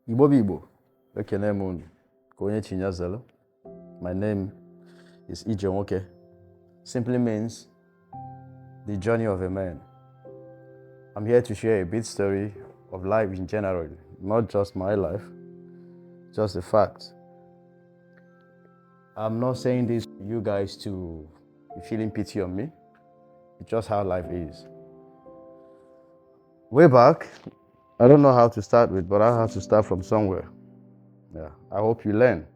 Igbo Igbo, ekene m unu ka onye chinyazelu. My name is Ije Nwoke. Simply means the journey of a man. I'm here to share a bit story of life in general, not just my life, just the fact. I'm not saying this for you guys to be feeling pity on me. It's just how life is. Way back, I don't know how to start with, but I have to start from somewhere. Yeah, I hope you learn.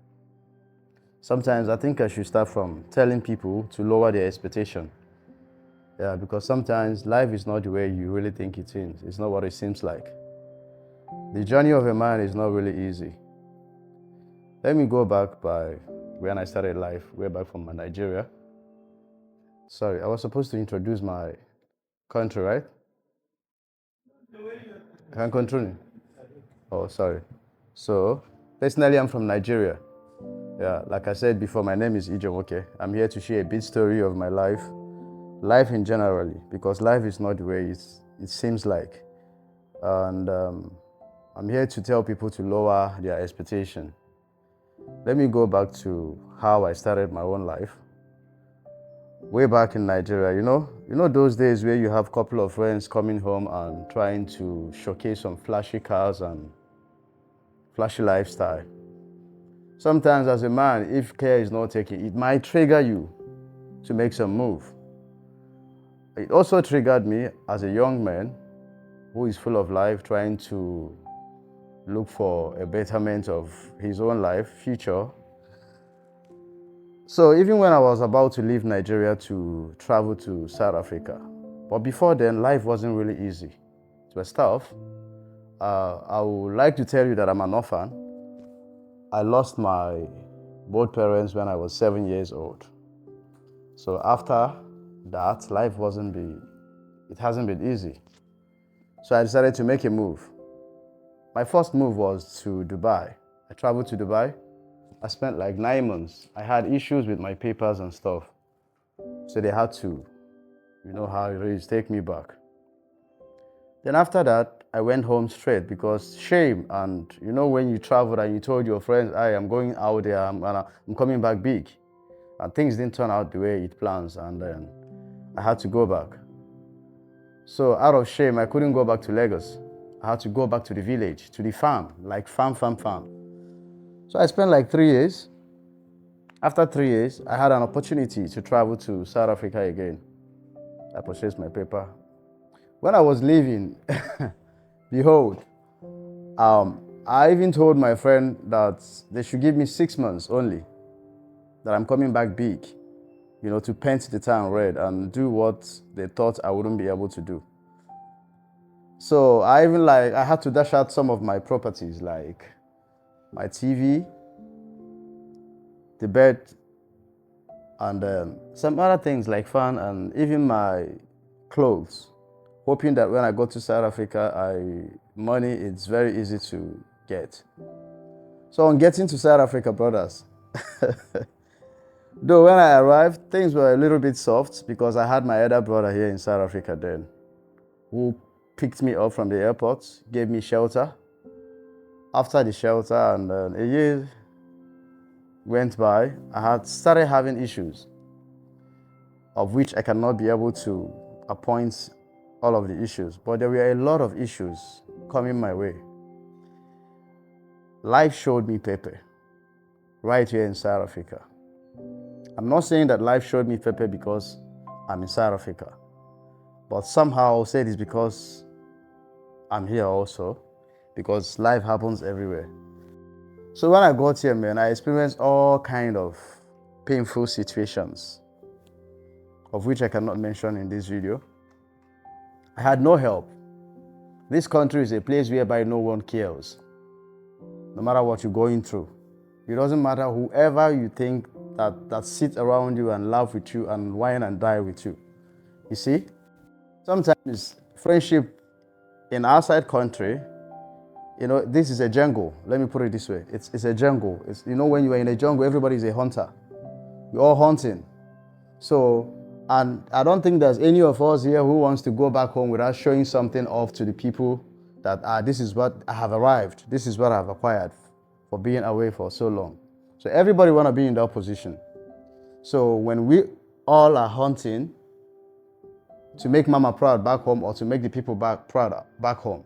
Sometimes I think I should start from telling people to lower their expectation. Yeah, because sometimes life is not the way you really think it is. It's not what it seems like. The journey of a man is not really easy. Let me go back by when I started life, way back from Nigeria. Sorry, I was supposed to introduce my country, right? Can continue? Oh, sorry. So, personally, I'm from Nigeria. Yeah, like I said before, my name is Ije Nwoke. I'm here to share a bit story of my life in generally, because life is not the way it seems like. And I'm here to tell people to lower their expectation. Let me go back to how I started my own life. Way back in Nigeria, you know those days where you have a couple of friends coming home and trying to showcase some flashy cars and flashy lifestyle. Sometimes as a man, if care is not taken, it might trigger you to make some move. It also triggered me as a young man who is full of life, trying to look for a betterment of his own life, future. So even when I was about to leave Nigeria to travel to South Africa, but before then, life wasn't really easy. It was tough. I would like to tell you that I'm an orphan. I lost my both parents when I was 7 years old. So after that, life hasn't been easy. So I decided to make a move. My first move was to Dubai. I traveled to Dubai. I spent like 9 months. I had issues with my papers and stuff. So they had to, you know how it is, take me back. Then after that, I went home straight because shame. And you know when you traveled and you told your friends, I'm going out there, I'm coming back big. And things didn't turn out the way it plans, and then I had to go back. So out of shame, I couldn't go back to Lagos. I had to go back to the village, to the farm, like farm. So I spent like 3 years. After 3 years, I had an opportunity to travel to South Africa again. I purchased my paper. When I was leaving, behold, I even told my friend that they should give me 6 months only, that I'm coming back big, to paint the town red and do what they thought I wouldn't be able to do. So I had to dash out some of my properties, like my TV, the bed, and some other things like fan and even my clothes, hoping that when I go to South Africa, money is very easy to get. So on getting to South Africa, brothers, though when I arrived, things were a little bit soft because I had my elder brother here in South Africa then, who picked me up from the airport, gave me shelter. After the shelter and a year went by, I had started having issues, of which I cannot be able to appoint all of the issues, but there were a lot of issues coming my way. Life showed me Pepe right here in South Africa. I'm not saying that life showed me Pepe because I'm in South Africa, but somehow I'll say this because I'm here also, because life happens everywhere. So when I got here, man, I experienced all kind of painful situations, of which I cannot mention in this video. I had no help. This country is a place whereby no one cares, no matter what you're going through. It doesn't matter whoever you think that sits around you and laugh with you and whine and die with you. You see, sometimes friendship in outside country, this is a jungle. Let me put it this way. It's a jungle. When you are in a jungle, everybody is a hunter. We're all hunting. So, and I don't think there's any of us here who wants to go back home without showing something off to the people that this is what I have arrived, this is what I have acquired for being away for so long. So everybody want to be in that position. So when we all are hunting to make mama proud back home or to make the people proud back home,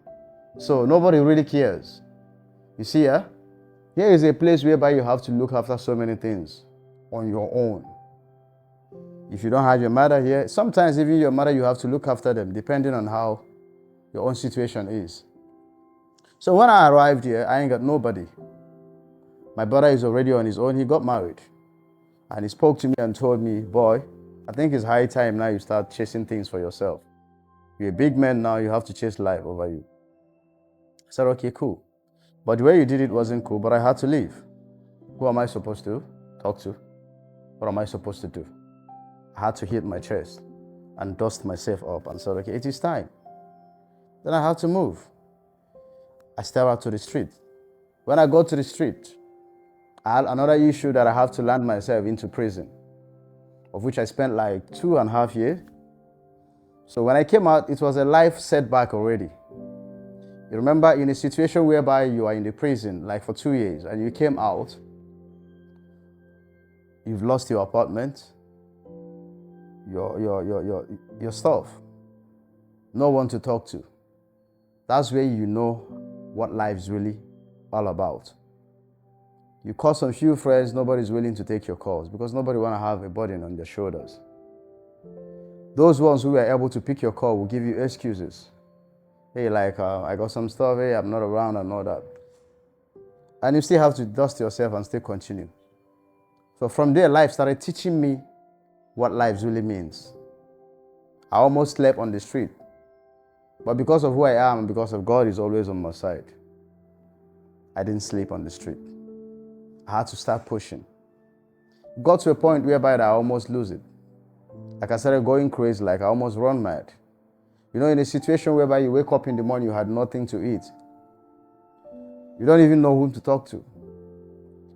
so nobody really cares. You see, here is a place whereby you have to look after so many things on your own. If you don't have your mother here, sometimes even your mother, you have to look after them depending on how your own situation is. So when I arrived here, I ain't got nobody. My brother is already on his own. He got married. And he spoke to me and told me, boy, I think it's high time now you start chasing things for yourself. You're a big man now, you have to chase life over you. I said, okay, cool. But the way you did it wasn't cool, but I had to leave. Who am I supposed to talk to? What am I supposed to do? I had to hit my chest and dust myself up and said, okay, it is time. Then I had to move. I stepped out to the street. When I got to the street, I had another issue that I have to land myself into prison, of which I spent like 2.5 years. So when I came out, it was a life setback already. You remember, in a situation whereby you are in the prison like for 2 years and you came out, you've lost your apartment, your stuff, no one to talk to. That's where you know what life's really all about. You call some few friends, nobody's willing to take your calls because nobody want to have a burden on their shoulders. Those ones who are able to pick your call will give you excuses. Hey, like, I got some stuff, hey, I'm not around and all that. And you still have to dust yourself and still continue. So from there, life started teaching me what life really means. I almost slept on the street. But because of who I am and because of God is always on my side, I didn't sleep on the street. I had to start pushing. Got to a point whereby I almost lose it. Like I started going crazy, like I almost run mad. You know, in a situation whereby you wake up in the morning, you had nothing to eat. You don't even know whom to talk to.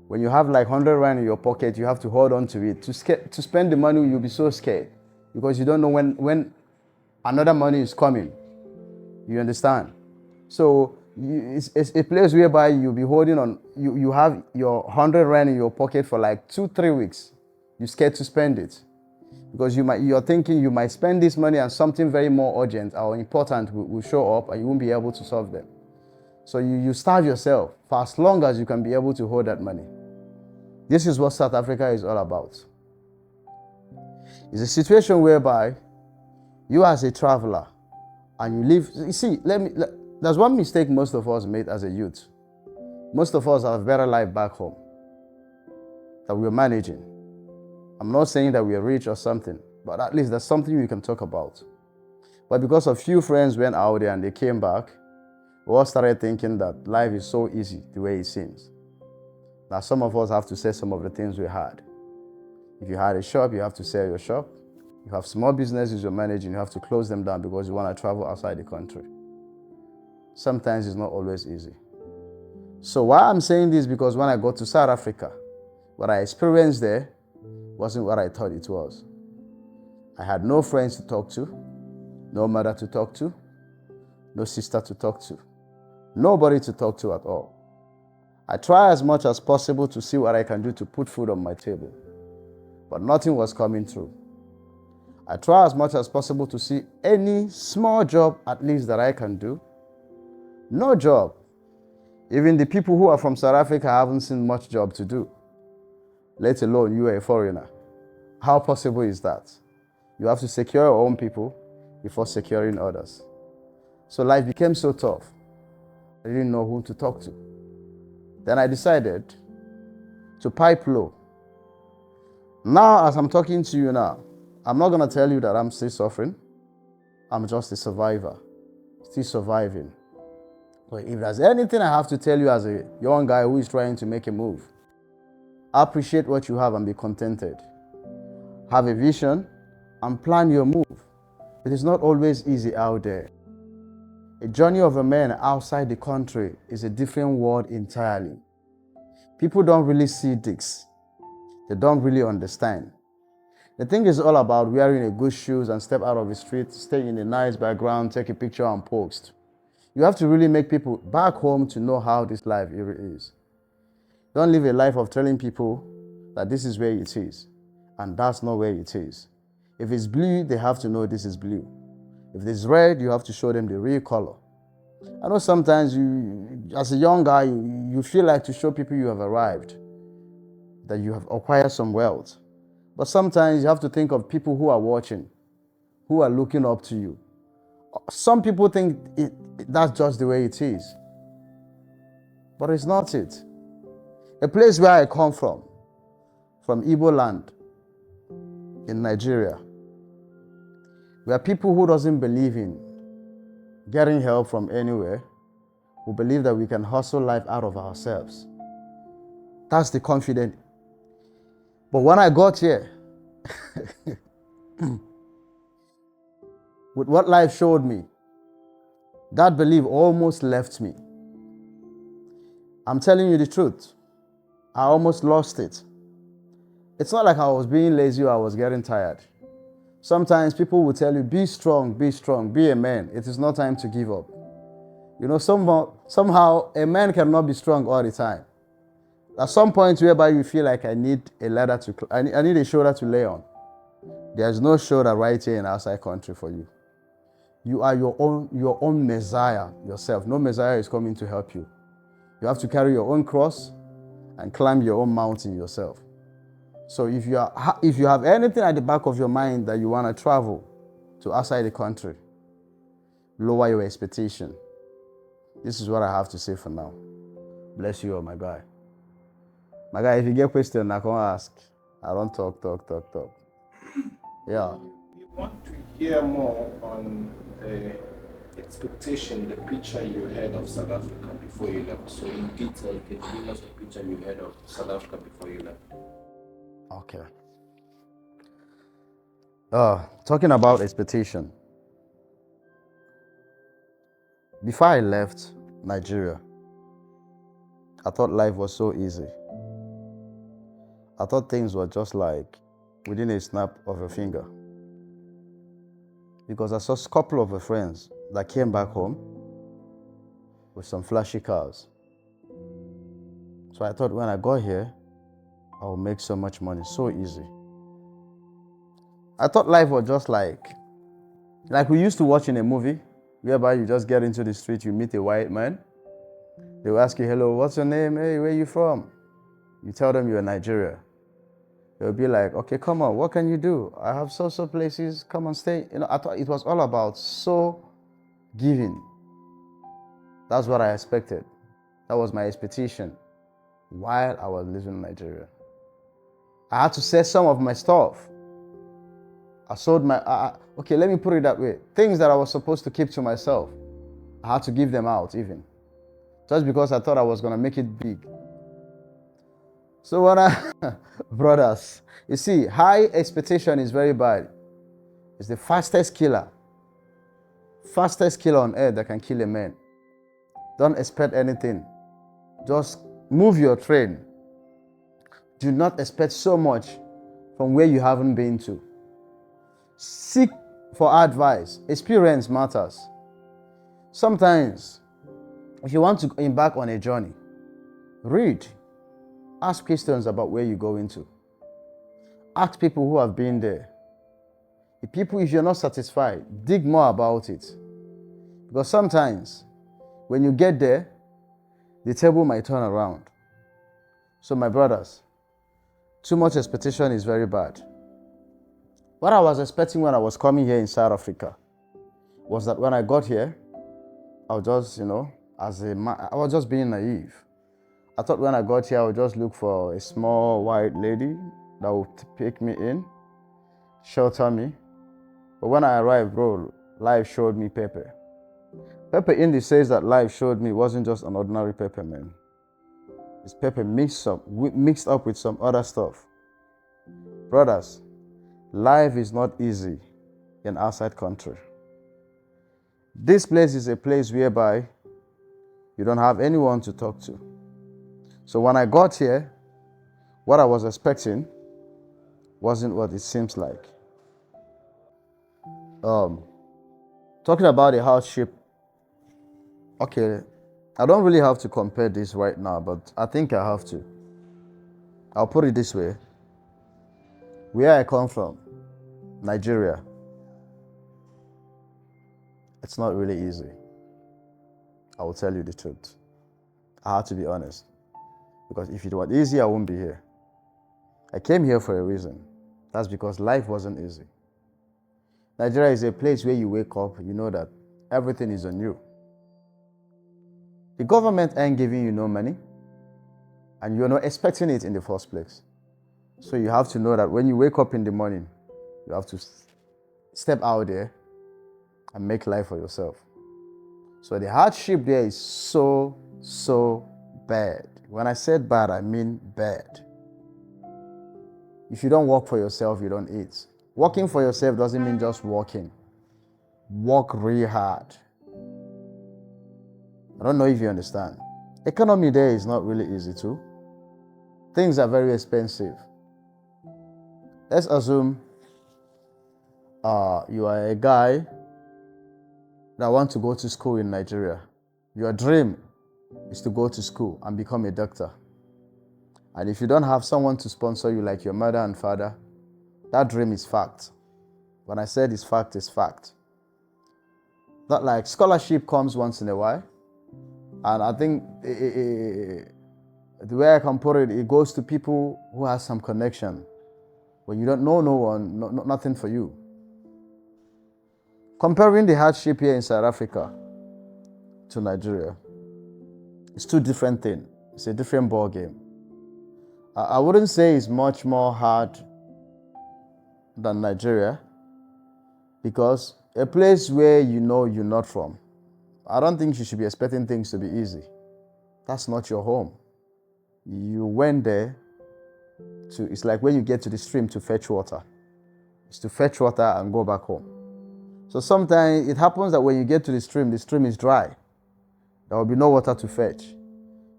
When you have like 100 rand in your pocket, you have to hold on to it. To spend the money, you'll be so scared because you don't know when another money is coming. You understand? So it's a place whereby you'll be holding on. You have your 100 rand in your pocket for like 2-3 weeks. You're scared to spend it because you're thinking you might spend this money and something very more urgent or important will show up and you won't be able to solve them. So you starve yourself for as long as you can be able to hold that money. This is what South Africa is all about. It's a situation whereby you as a traveler and you live, you see, there's one mistake most of us made as a youth. Most of us have a better life back home that we're managing. I'm not saying that we are rich or something, but at least that's something we can talk about. But because a few friends went out there and they came back, we all started thinking that life is so easy the way it seems. Now some of us have to say some of the things we had. If you had a shop, you have to sell your shop. You have small businesses you're managing, you have to close them down because you want to travel outside the country. Sometimes it's not always easy. So why I'm saying this, because when I got to South Africa, what I experienced there wasn't what I thought it was. I had no friends to talk to, no mother to talk to, no sister to talk to, nobody to talk to at all. I tried as much as possible to see what I can do to put food on my table, but nothing was coming through. I tried as much as possible to see any small job at least that I can do. No job. Even the people who are from South Africa haven't seen much job to do, let alone you are a foreigner. How possible is that? You have to secure your own people before securing others. So life became so tough. I didn't know who to talk to. Then I decided to pipe low. Now, as I'm talking to you now, I'm not going to tell you that I'm still suffering. I'm just a survivor, still surviving. But if there's anything I have to tell you as a young guy who is trying to make a move, appreciate what you have and be contented. Have a vision and plan your move. It is not always easy out there. A journey of a man outside the country is a different world entirely. People don't really see this. They don't really understand. The thing is all about wearing a good shoes and step out of the street, stay in a nice background, take a picture and post. You have to really make people back home to know how this life really is. Don't live a life of telling people that this is where it is, and that's not where it is. If it's blue, they have to know this is blue. If it's red, you have to show them the real color. I know sometimes you, as a young guy, you feel like to show people you have arrived, that you have acquired some wealth. But sometimes you have to think of people who are watching, who are looking up to you. Some people think that's just the way it is, but it's not it. A place where I come from Igbo land in Nigeria, where people who doesn't believe in getting help from anywhere, who believe that we can hustle life out of ourselves. That's the confidence. But when I got here, with what life showed me, that belief almost left me. I'm telling you the truth. I almost lost it. It's not like I was being lazy or I was getting tired. Sometimes people will tell you, be strong, be a man. It is not time to give up. You know, somehow a man cannot be strong all the time. At some point whereby you feel like I need a ladder I need a shoulder to lay on. There's no shoulder right here in outside country for you. You are your own Messiah yourself. No Messiah is coming to help you. You have to carry your own cross and climb your own mountain yourself. So if you have anything at the back of your mind that you want to travel to outside the country, lower your expectation. This is what I have to say for now. Bless you all, my guy. My guy, if you get questions, I can ask. I don't talk. Yeah. You want to hear more on the expectation, the picture you had of South Africa before you left. So in detail, can you give us the picture you had of South Africa before you left? Okay. Talking about expectation. Before I left Nigeria, I thought life was so easy. I thought things were just like within a snap of a finger. Because I saw a couple of friends that came back home with some flashy cars. So I thought when I got here, I will make so much money, so easy. I thought life was just like we used to watch in a movie, whereby you just get into the street, you meet a white man. They will ask you, hello, what's your name? Hey, where are you from? You tell them you're Nigeria. They'll be like, okay, come on, what can you do? I have so places, come and stay. You know, I thought it was all about so giving. That's what I expected. That was my expectation while I was living in Nigeria. I had to sell some of my stuff. I sold okay, let me put it that way. Things that I was supposed to keep to myself, I had to give them out even. Just because I thought I was going to make it big. So brothers, you see, high expectation is very bad. It's the fastest killer on earth that can kill a man. Don't expect anything. Just move your train. Do not expect so much from where you haven't been to. Seek for advice. Experience matters. Sometimes, if you want to embark on a journey, read. Ask questions about where you're going to. Ask people who have been there. If you're not satisfied, dig more about it. Because sometimes, when you get there, the table might turn around. So my brothers, too much expectation is very bad. What I was expecting when I was coming here in South Africa was that when I got here, I was just, I was just being naive. I thought when I got here, I would just look for a small white lady that would pick me in, shelter me. But when I arrived, bro, life showed me pepper. Pepper Indy says that life showed me wasn't just an ordinary pepper, man. It's pepper mixed up with some other stuff. Brothers, life is not easy in outside country. This place is a place whereby you don't have anyone to talk to. So when I got here, what I was expecting wasn't what it seems like. Talking about the hardship Okay, I don't really have to compare this right now, but I think I have to. I'll put it this way. Where I come from, Nigeria, it's not really easy. I will tell you the truth. I have to be honest. Because if it was easy, I wouldn't be here. I came here for a reason. That's because life wasn't easy. Nigeria is a place where you wake up, you know that everything is on you. The government ain't giving you no money, and you're not expecting it in the first place. So you have to know that when you wake up in the morning, you have to step out there and make life for yourself. So the hardship there is so bad. When I said bad, I mean bad. If you don't work for yourself, you don't eat. Working for yourself doesn't mean just working. Work really hard. I don't know if you understand. Economy there is not really easy too. Things are very expensive. Let's assume you are a guy that wants to go to school in Nigeria. Your dream is to go to school and become a doctor. And if you don't have someone to sponsor you like your mother and father, that dream is fact. When I said it's fact, it's fact. Not like scholarship comes once in a while. And I think the way I can put it, it goes to people who have some connection. When you don't know no one, nothing for you. Comparing the hardship here in South Africa to Nigeria, it's two different things. It's a different ball game. I wouldn't say it's much more hard than Nigeria, because a place where you know you're not from, I don't think you should be expecting things to be easy. That's not your home. You went there it's like when you get to the stream to fetch water. It's to fetch water and go back home. So sometimes it happens that when you get to the stream is dry. There will be no water to fetch.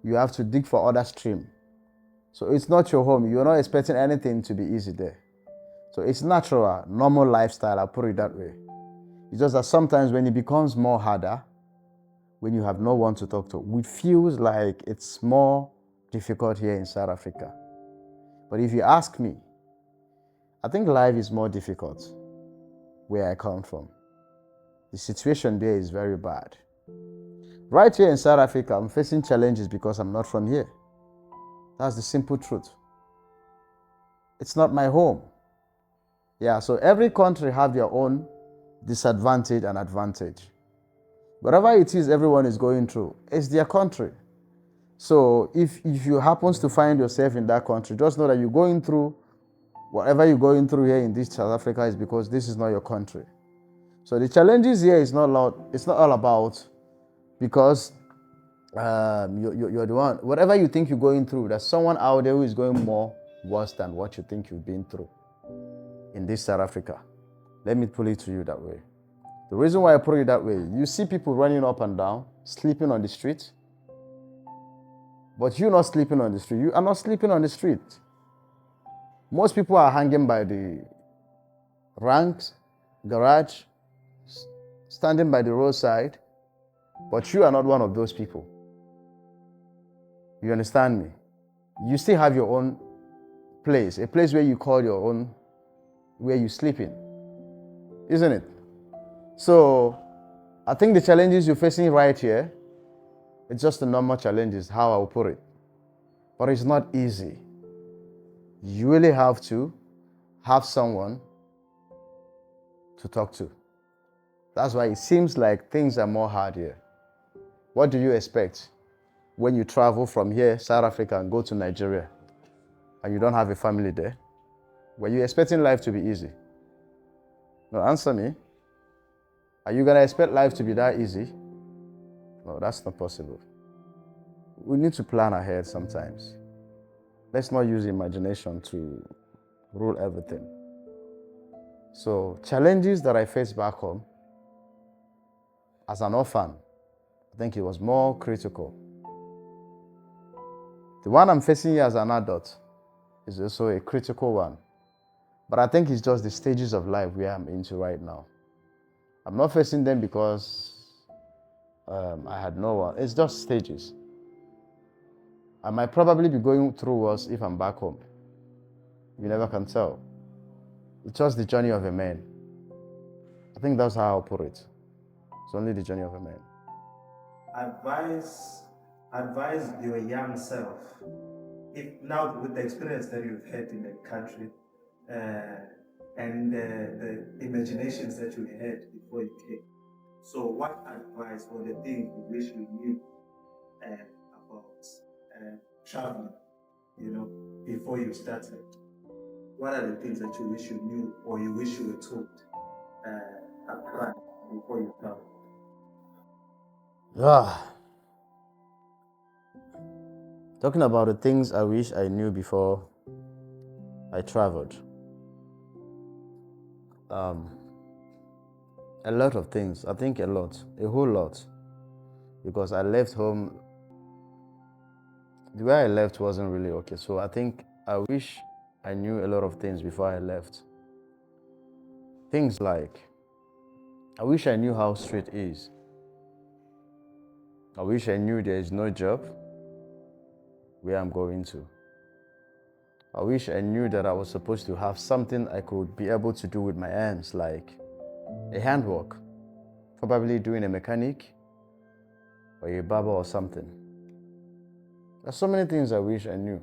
You have to dig for other stream. So it's not your home. You're not expecting anything to be easy there. So it's natural, normal lifestyle, I'll put it that way. It's just that sometimes when it becomes more harder, when you have no one to talk to, it feels like it's more difficult here in South Africa. But if you ask me, I think life is more difficult where I come from. The situation there is very bad. Right here in South Africa, I'm facing challenges because I'm not from here. That's the simple truth. It's not my home. Yeah, so every country have their own disadvantage and advantage. Whatever it is everyone is going through, it's their country. So if you happen to find yourself in that country, just know that you're going through whatever you're going through here in this South Africa is because this is not your country. So the challenges here it's not all about because you're the one. Whatever you think you're going through, there's someone out there who is going more worse than what you think you've been through in this South Africa. Let me put it to you that way. The reason why I put it that way, you see people running up and down, sleeping on the street, but you're not sleeping on the street. You are not sleeping on the street. Most people are hanging by the ranks, garage, standing by the roadside, but you are not one of those people. You understand me? You still have your own place, a place where you call your own, where you sleep in, isn't it? So I think the challenges you're facing right here, it's just the normal challenges, how I'll put it. But it's not easy. You really have to have someone to talk to. That's why it seems like things are more hard here. What do you expect when you travel from here, South Africa, and go to Nigeria, and you don't have a family there? Were you expecting life to be easy? No, answer me. Are you going to expect life to be that easy? No, that's not possible. We need to plan ahead sometimes. Let's not use imagination to rule everything. So, challenges that I faced back home, as an orphan, I think it was more critical. The one I'm facing here as an adult is also a critical one. But I think it's just the stages of life where I'm into right now. I'm not facing them because I had no one. It's just stages. I might probably be going through worse if I'm back home. You never can tell. It's just the journey of a man. I think that's how I'll put it. It's only the journey of a man. Advise your young self. If now with the experience that you've had in the country, and the imaginations that you had before you came, so what advice or the things you wish you knew about traveling, before you started? What are the things that you wish you knew or you wish you were told upfront before you travel? Talking about the things I wish I knew before I traveled. A lot of things. I think a whole lot. Because I left home, the way I left wasn't really okay. So I think I wish I knew a lot of things before I left. Things like, I wish I knew how street is. I wish I knew there is no job where I'm going to. I wish I knew that I was supposed to have something I could be able to do with my hands, like a handwork, probably doing a mechanic or a barber or something. There's so many things I wish I knew,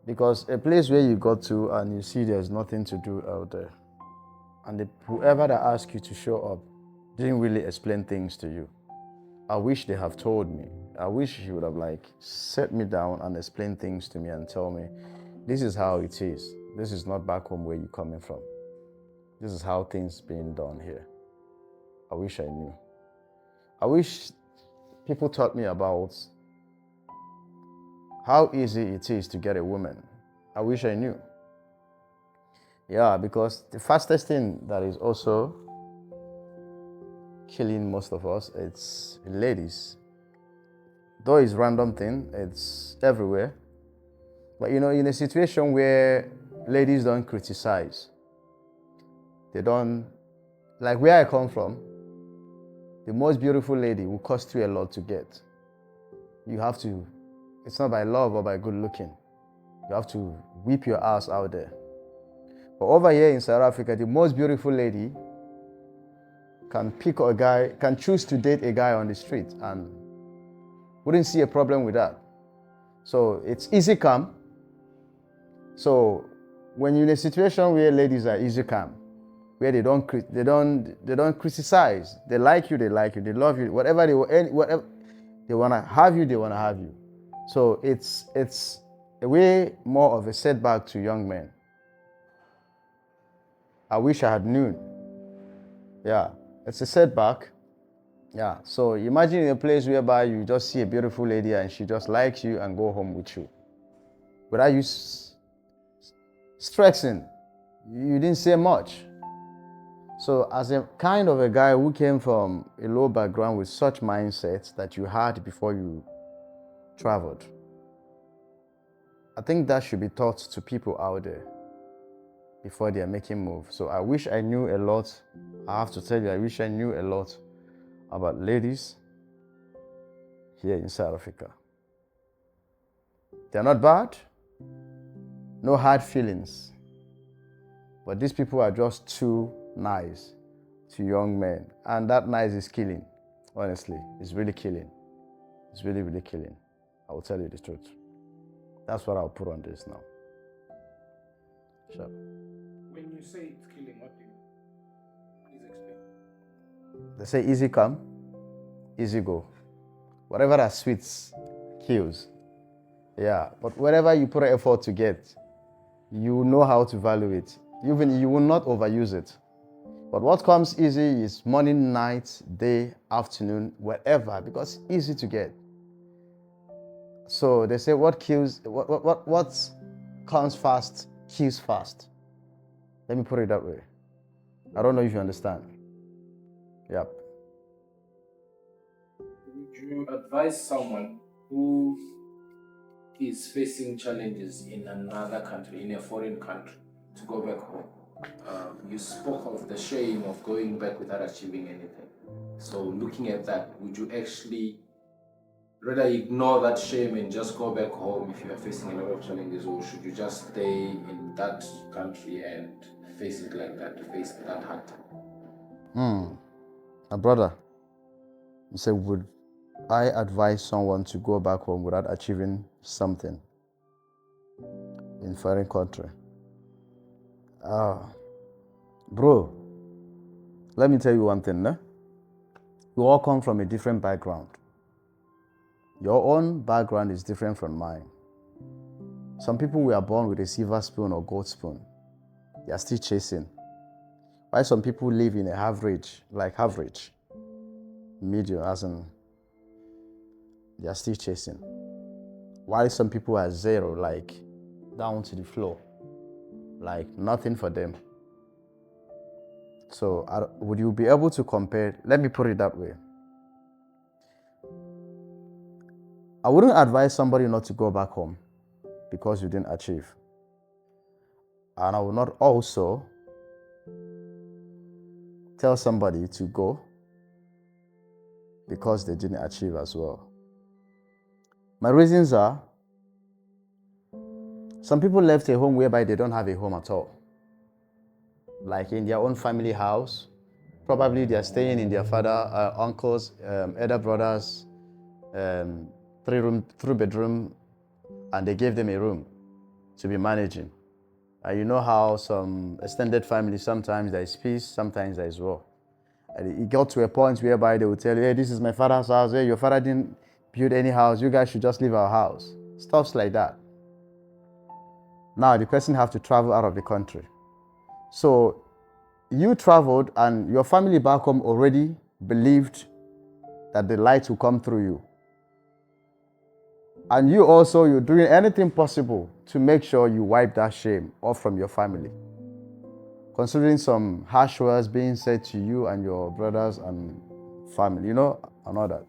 because a place where you got to and you see there's nothing to do out there, and whoever that asked you to show up didn't really explain things to you. I wish they have told me. I wish he would have set me down and explained things to me and tell me, this is how it is. This is not back home where you're coming from. This is how things being done here. I wish I knew. I wish people taught me about how easy it is to get a woman. I wish I knew. Yeah, because the fastest thing that is also killing most of us, it's ladies. Though it's a random thing, it's everywhere. But in a situation where ladies don't criticize, they don't, like where I come from, the most beautiful lady will cost you a lot to get. You have to, it's not by love or by good looking. You have to whip your ass out there. But over here in South Africa, the most beautiful lady can choose to date a guy on the street and wouldn't see a problem with that. So it's easy come. So when you're in a situation where ladies are easy come, where they don't criticize, they like you, they love you, whatever they wanna have you. So it's a way more of a setback to young men. I wish I had known. Yeah, it's a setback. Yeah, so imagine in a place whereby you just see a beautiful lady and she just likes you and go home with you. Without you stressing, you didn't say much. So as a kind of a guy who came from a low background with such mindsets that you had before you traveled, I think that should be taught to people out there before they are making moves. So I wish I knew a lot. I have to tell you, I wish I knew a lot about ladies here in South Africa. They're not bad, no hard feelings, but these people are just too nice to young men, and that nice is killing. Honestly, it's really killing. It's really, really killing. I will tell you the truth. That's what I'll put on this now. Sure. When you say it's killing, what do you mean? Please explain. They say easy come, easy go. Whatever that sweets kills. Yeah, but whatever you put effort to get, you know how to value it. Even you will not overuse it. But what comes easy is morning, night, day, afternoon, whatever, because it's easy to get. So they say what comes fast kills fast. Let me put it that way. I don't know if you understand. Yep. Would you advise someone who is facing challenges in another country, in a foreign country, to go back home? you spoke of the shame of going back without achieving anything. So looking at that, would you actually rather ignore that shame and just go back home if you are facing a lot of challenges, or should you just stay in that country and face it like that, face that hard time? My brother, you said, would I advise someone to go back home without achieving something in foreign country? Bro, let me tell you one thing, no? We all come from a different background. Your own background is different from mine. Some people were born with a silver spoon or gold spoon. They are still chasing. Why some people live in a average, medium, as in they are still chasing. Why some people are zero, like down to the floor, like nothing for them. So would you be able to compare? Let me put it that way. I wouldn't advise somebody not to go back home because you didn't achieve. And I will not also tell somebody to go because they didn't achieve as well. My reasons are, some people left a home whereby they don't have a home at all. Like in their own family house, probably they are staying in their father, uncles, elder brothers, 3-bedroom, and they gave them a room to be managing. And you know how some extended families, sometimes there is peace, sometimes there is war. And it got to a point whereby they would tell you, hey, this is my father's house. Hey, your father didn't build any house. You guys should just leave our house. Stuff like that. Now the person have to travel out of the country. So you traveled and your family back home already believed that the light will come through you. And you also, you're doing anything possible to make sure you wipe that shame off from your family. Considering some harsh words being said to you and your brothers and family, and all that.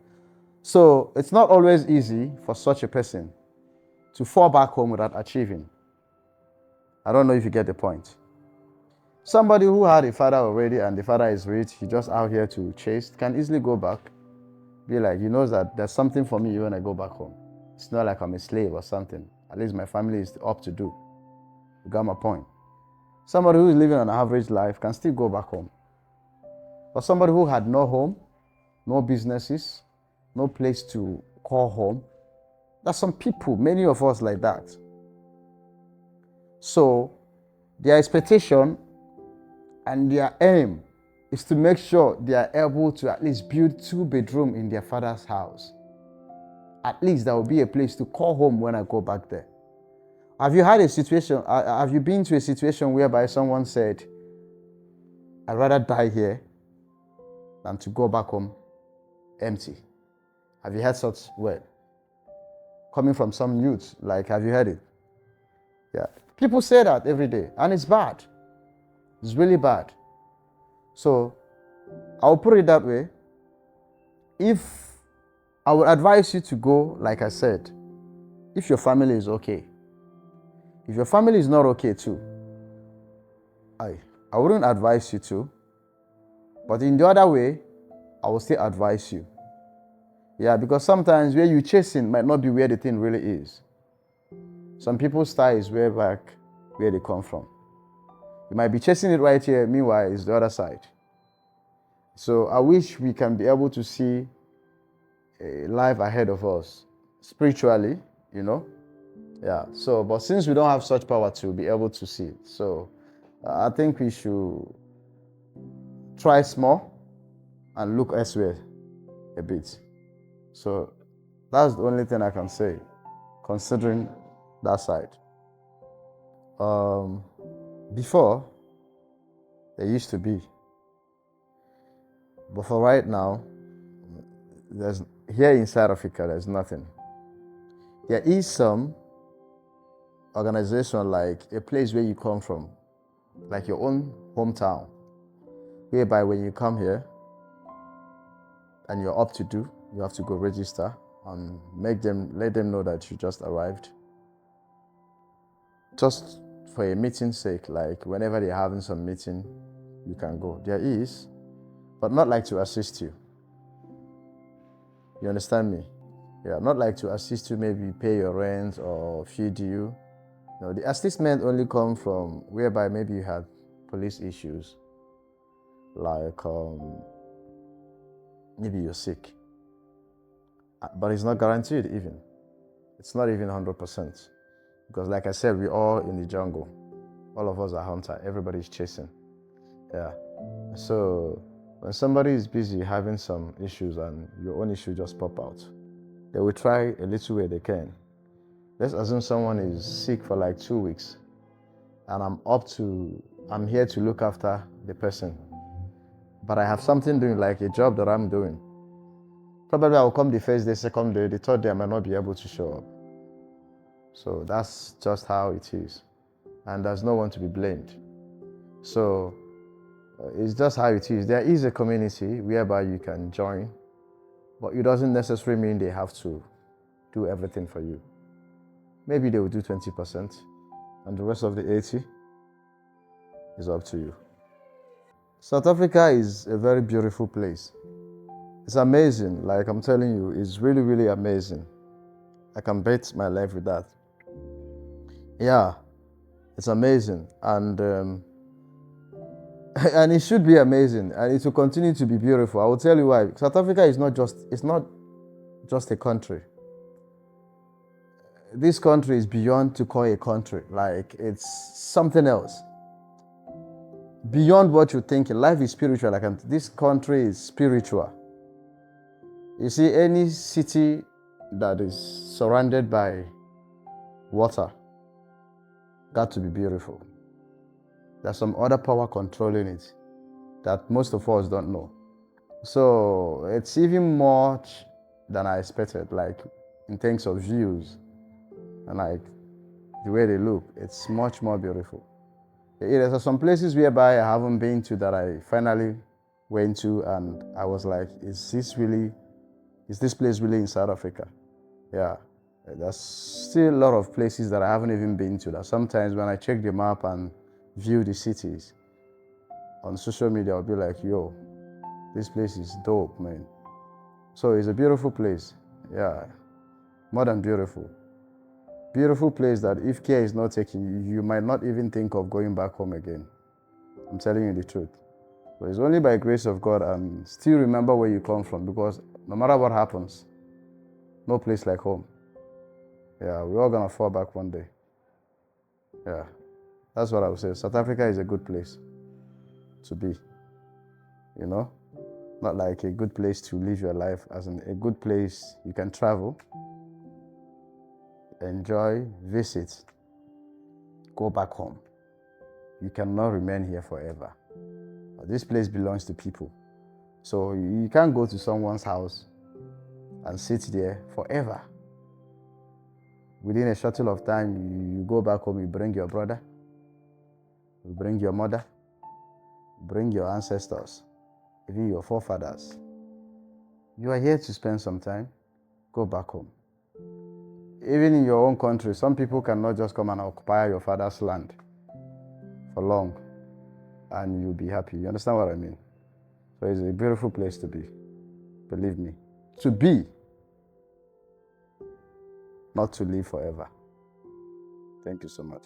So it's not always easy for such a person to fall back home without achieving. I don't know if you get the point. Somebody who had a father already and the father is rich, he's just out here to chase, can easily go back, be like, he knows that there's something for me when I go back home. It's not like I'm a slave or something. At least my family is up to do. You got my point. Somebody who is living an average life can still go back home. But somebody who had no home, no businesses, no place to call home, there's some people, many of us like that. So their expectation and their aim is to make sure they are able to at least build 2-bedroom in their father's house. At least there will be a place to call home when I go back there. Have you had a situation, have you been to a situation whereby someone said, I'd rather die here than to go back home empty? Have you heard such word? Coming from some youth, like, have you heard it? Yeah. People say that every day, and it's bad. It's really bad. So, I'll put it that way. If I would advise you to go, like I said, if your family is okay. If your family is not okay too, I wouldn't advise you to. But in the other way, I will still advise you. Yeah, because sometimes where you're chasing might not be where the thing really is. Some people's style is way back where they come from. You might be chasing it right here, meanwhile, it's the other side. So I wish we can be able to see a life ahead of us, spiritually, Yeah, so, but since we don't have such power to be able to see it, so I think we should try small and look elsewhere a bit. So that's the only thing I can say, considering that side. Before, there used to be. But for right now, here in South Africa, there's nothing. There is some organization, like a place where you come from, like your own hometown, whereby when you come here and you're up to do, you have to go register and let them know that you just arrived. Just for a meeting's sake, like whenever they're having some meeting, you can go. There is, but not like to assist you. You understand me? Yeah, not like to assist you, maybe pay your rent or feed you. No, the assistment only come from whereby maybe you had police issues, like maybe you're sick. But it's not guaranteed even. It's not even 100%. Because like I said, we're all in the jungle. All of us are hunter. Everybody's chasing. Yeah. So when somebody is busy having some issues and your own issue just pop out, they will try a little way they can. Let's assume someone is sick for like 2 weeks and I'm here to look after the person. But I have something doing, like a job that I'm doing. Probably I will come the first day, second day, the third day I might not be able to show up. So that's just how it is. And there's no one to be blamed. So it's just how it is. There is a community whereby you can join, but it doesn't necessarily mean they have to do everything for you. Maybe they will do 20%, and the rest of the 80 is up to you. South Africa is a very beautiful place. It's amazing, like I'm telling you, it's really, really amazing. I can bet my life with that. Yeah, it's amazing, and and it should be amazing, and it will continue to be beautiful. I will tell you why. South Africa is not just a country. This country is beyond to call a country. Like, it's something else. Beyond what you think. Life is spiritual. This country is spiritual. You see, any city that is surrounded by water got to be beautiful. There's some other power controlling it that most of us don't know. So it's even much than I expected, like in terms of views and like the way they look. It's much more beautiful. There's some places whereby I haven't been to that I finally went to, and I was like, is this place really in South Africa? Yeah. There's still a lot of places that I haven't even been to, that sometimes when I check the map and view the cities on social media, I'll be like, yo, this place is dope, man. So it's a beautiful place. Yeah, more than beautiful. Beautiful place that if care is not taken, you might not even think of going back home again. I'm telling you the truth. But it's only by grace of God and still remember where you come from, because no matter what happens, no place like home. Yeah, we're all gonna fall back one day. Yeah, that's what I would say. South Africa is a good place to be, you know? Not like a good place to live your life, as in a good place you can travel, enjoy, visit, go back home. You cannot remain here forever. This place belongs to people. So you can't go to someone's house and sit there forever. Within a shuttle of time, you go back home, you bring your brother, you bring your mother, bring your ancestors, even your forefathers. You are here to spend some time, go back home. Even in your own country, some people cannot just come and occupy your father's land for long and you'll be happy. You understand what I mean? So it's a beautiful place to be, believe me. To be, not to live forever. Thank you so much.